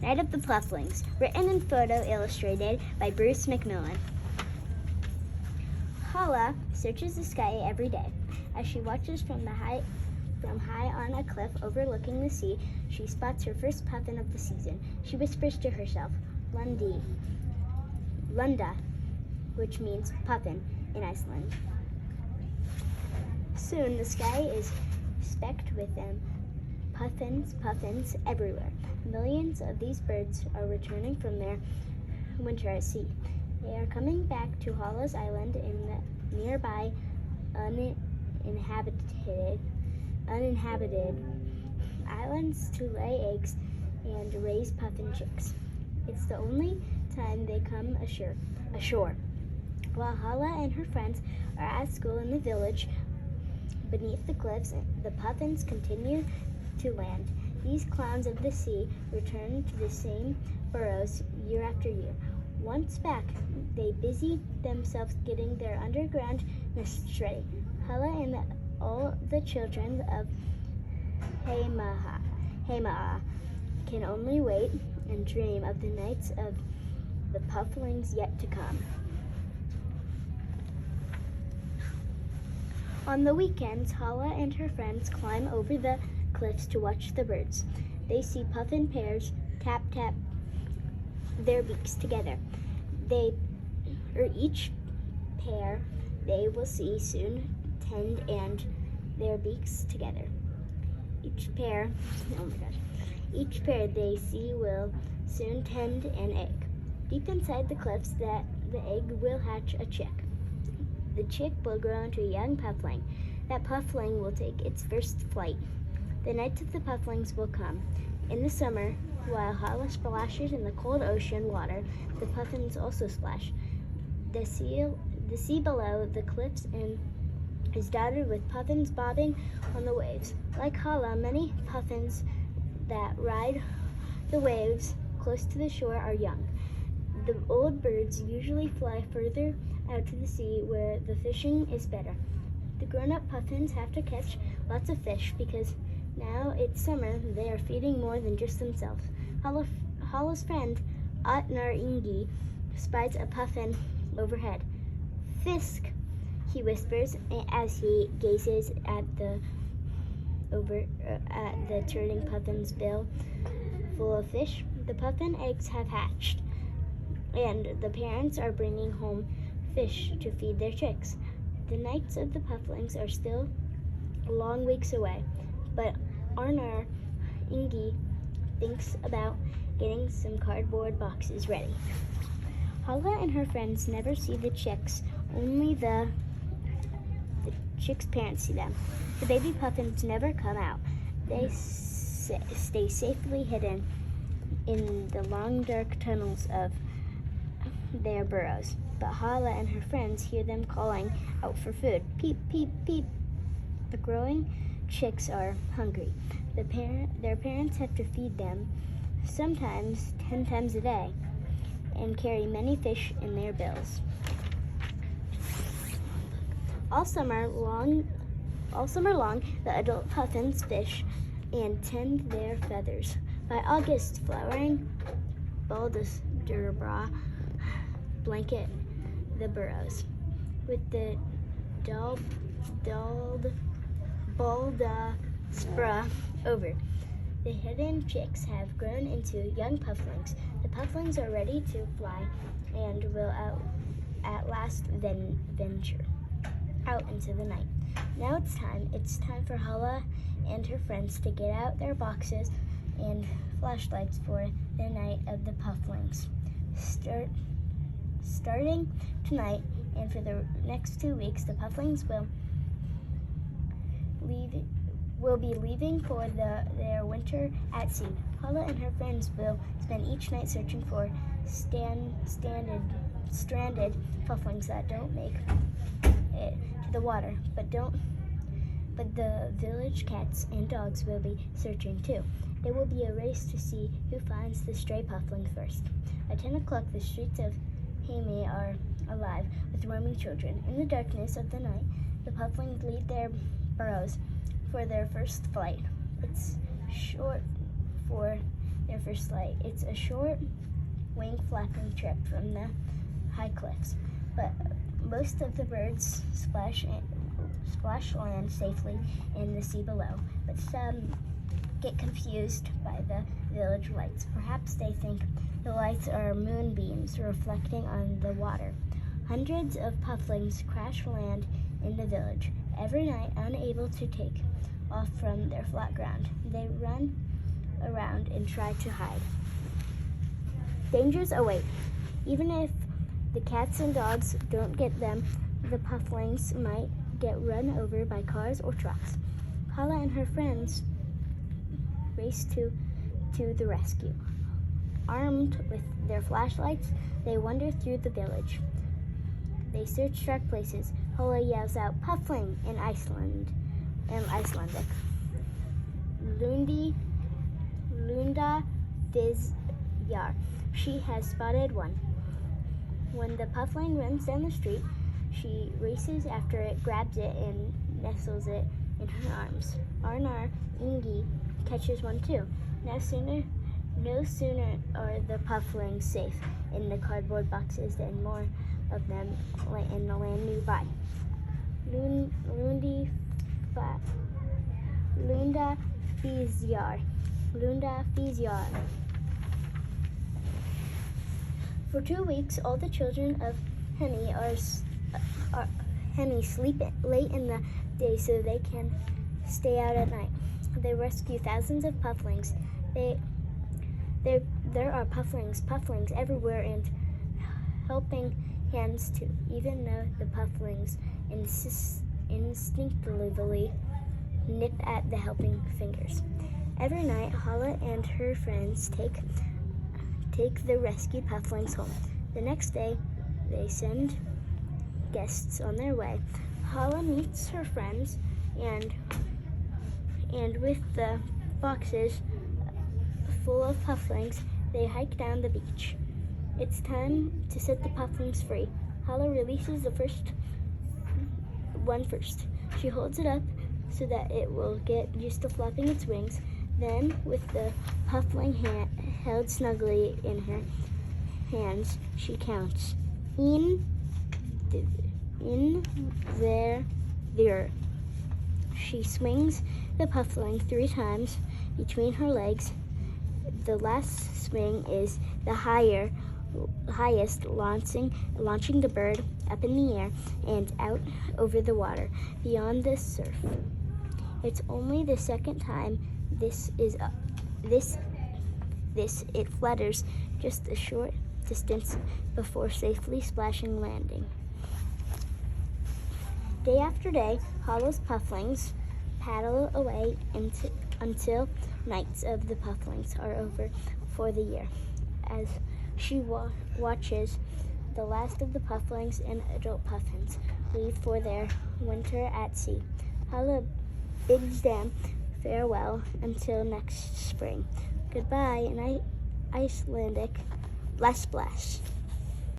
Night of the Pufflings, written and photo illustrated by Bruce McMillan. Hala searches the sky every day. As she watches from high on a cliff overlooking the sea, she spots her first puffin of the season. She whispers to herself, Lunda, which means puffin in Iceland. Soon the sky is specked with them. Puffins everywhere. Millions of these birds are returning from their winter at sea. They are coming back to Hala's Island in the nearby uninhabited islands to lay eggs and raise puffin chicks. It's the only time they come ashore. While Hala and her friends are at school in the village beneath the cliffs, the puffins continue to land. These clowns of the sea return to the same burrows year after year. Once back, they busy themselves getting their underground nests ready. Hala and all the children of Heimaa can only wait and dream of the nights of the Pufflings yet to come. On the weekends, Hala and her friends climb over the cliffs to watch the birds. They see puffin pairs tap their beaks together. Each pair they will see soon tend and their beaks together. Each pair they see will soon tend an egg. Deep inside the cliffs, the egg will hatch a chick. The chick will grow into a young puffling. That puffling will take its first flight. The nights of the pufflings will come. In the summer, while Hala splashes in the cold ocean water, the puffins also splash. The sea below the cliffs is dotted with puffins bobbing on the waves. Like Hala, many puffins that ride the waves close to the shore are young. The old birds usually fly further out to the sea where the fishing is better. The grown-up puffins have to catch lots of fish because now it's summer. They are feeding more than just themselves. Hala's friend, Atnar Ingi, spies a puffin overhead. Fisk, he whispers as he gazes at the turning puffin's bill full of fish. The puffin eggs have hatched, and the parents are bringing home fish to feed their chicks. The nights of the pufflings are still long weeks away, but Arnar Ingi thinks about getting some cardboard boxes ready. Hala and her friends never see the chicks, only the chicks' parents see them. The baby puffins never come out. They stay safely hidden in the long dark tunnels of their burrows. But Hala and her friends hear them calling out for food. Peep, peep, peep. The growing chicks are hungry. Their parents have to feed them, sometimes 10 times a day, and carry many fish in their bills. All summer long, the adult puffins fish and tend their feathers. By August, flowering baldusbra blanket the burrows with the baldusbra over. The hidden chicks have grown into young pufflings. The pufflings are ready to fly and will at last venture out into the night. Now it's time for Hala and her friends to get out their boxes and flashlights for the night of the pufflings. Starting tonight and for the next 2 weeks, the pufflings will be leaving for their winter at sea. Hala and her friends will spend each night searching for stranded pufflings that don't make it to the water, but the village cats and dogs will be searching too. There will be a race to see who finds the stray puffling first. At 10 o'clock, the streets of Heimaa are alive with roaming children. In the darkness of the night, the pufflings leave their burrows for their first flight. It's short for their first flight. It's a short, wing flapping trip from the high cliffs, but most of the birds splash land safely in the sea below. But some get confused by the village lights. Perhaps they think the lights are moonbeams reflecting on the water. Hundreds of pufflings crash land in the village every night, unable to take off from their flat ground. They run around and try to hide. Dangers await. Even if the cats and dogs don't get them, the pufflings might get run over by cars or trucks. Hala and her friends race to the rescue. Armed with their flashlights, they wander through the village. They search dark places. Hala yells out, "Puffling!" in Icelandic. Lunda Vizjar. She has spotted one. When the puffling runs down the street, she races after it, grabs it, and nestles it in her arms. Arnar Ingi catches one too. No sooner are the pufflings safe in the cardboard boxes than more of them in the land nearby. Lunda Fizjar. For 2 weeks, all the children of Henny sleep late in the day so they can stay out at night. They rescue thousands of pufflings. There are pufflings everywhere, and helping hands too, even though the pufflings instinctively nip at the helping fingers. Every night, Hala and her friends take the rescued pufflings home. The next day, they send guests on their way. Hala meets her friends, and with the boxes full of pufflings, they hike down the beach. It's time to set the pufflings free. Hala releases the first one first. She holds it up so that it will get used to flapping its wings. Then, with the puffling held snugly in her hands, she counts. In, there. She swings the puffling 3 times between her legs. The last swing is the highest, launching the bird up in the air and out over the water beyond the surf. It's only the second time it flutters just a short distance before safely splashing landing. Day after day, Hala's pufflings paddle away until nights of the pufflings are over for the year. As she watches the last of the pufflings and adult puffins leave for their winter at sea, Hala bids them farewell until next spring. Goodbye in Icelandic. Bless, bless.